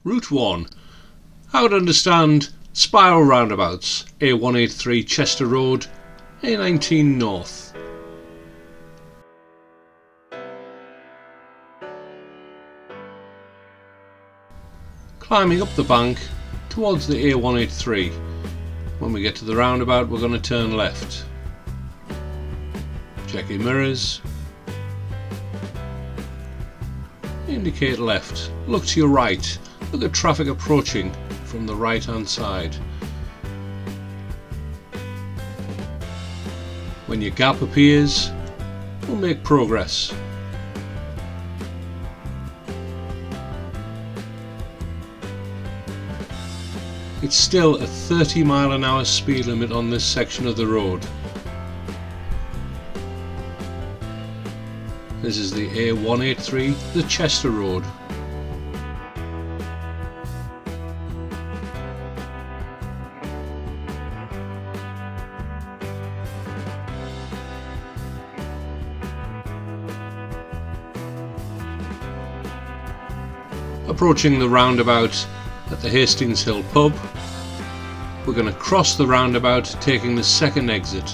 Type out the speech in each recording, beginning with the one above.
Route 1. How to understand spiral roundabouts. A183 Chester Road, A19 North. Climbing up the bank towards the A183. When we get to the roundabout, we're going to turn left. Check your mirrors. Indicate left. Look to your right. Look at traffic approaching from the right hand side. When your gap appears, we'll make progress. It's still a 30-mile-an-hour speed limit on this section of the road. This is the A183, the Chester Road. Approaching the roundabout at the Hastings Hill pub, we're going to cross the roundabout, taking the second exit,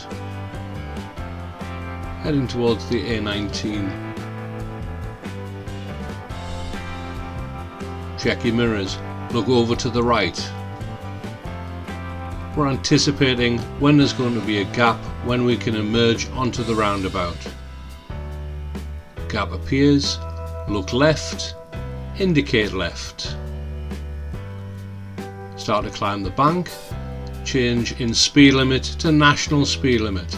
heading towards the A19. Check your mirrors, look over to the right. We're anticipating when there's going to be a gap when we can emerge onto the roundabout. Gap appears, look left, indicate left. Start to climb the bank, change in speed limit to national speed limit.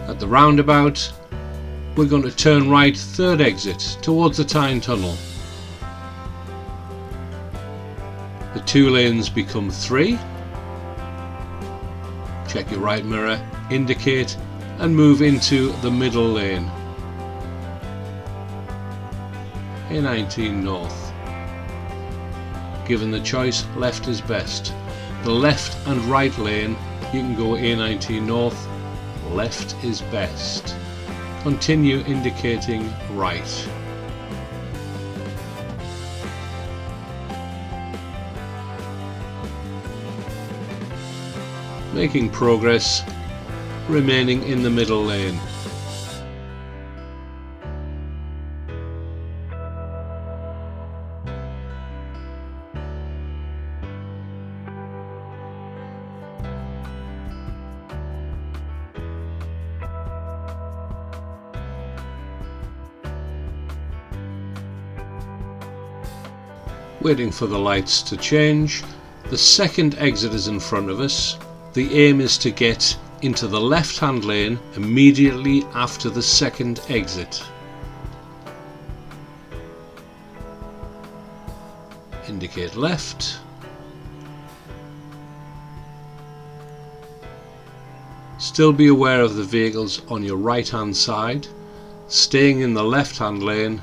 At the roundabout, we're going to turn right, third exit, towards the Tyne Tunnel. The 2 lanes become 3. Check your right mirror, indicate and move into the middle lane. A19 North. Given the choice, left is best. The left and right lane, you can go A19 North, left is best. Continue indicating right. Making progress, remaining in the middle lane. Waiting for the lights to change. The second exit is in front of us. The aim is to get into the left hand lane immediately after the second exit. Indicate left. Still be aware of the vehicles on your right hand side, staying in the left hand lane.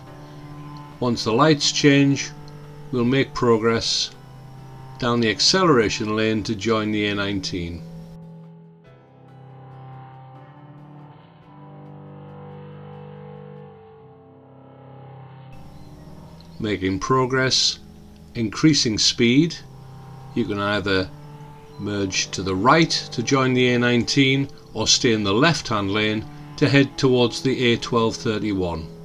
Once the lights change, we'll make progress down the acceleration lane to join the A19. Making progress, increasing speed. You can either merge to the right to join the A19 or stay in the left hand lane to head towards the A1231.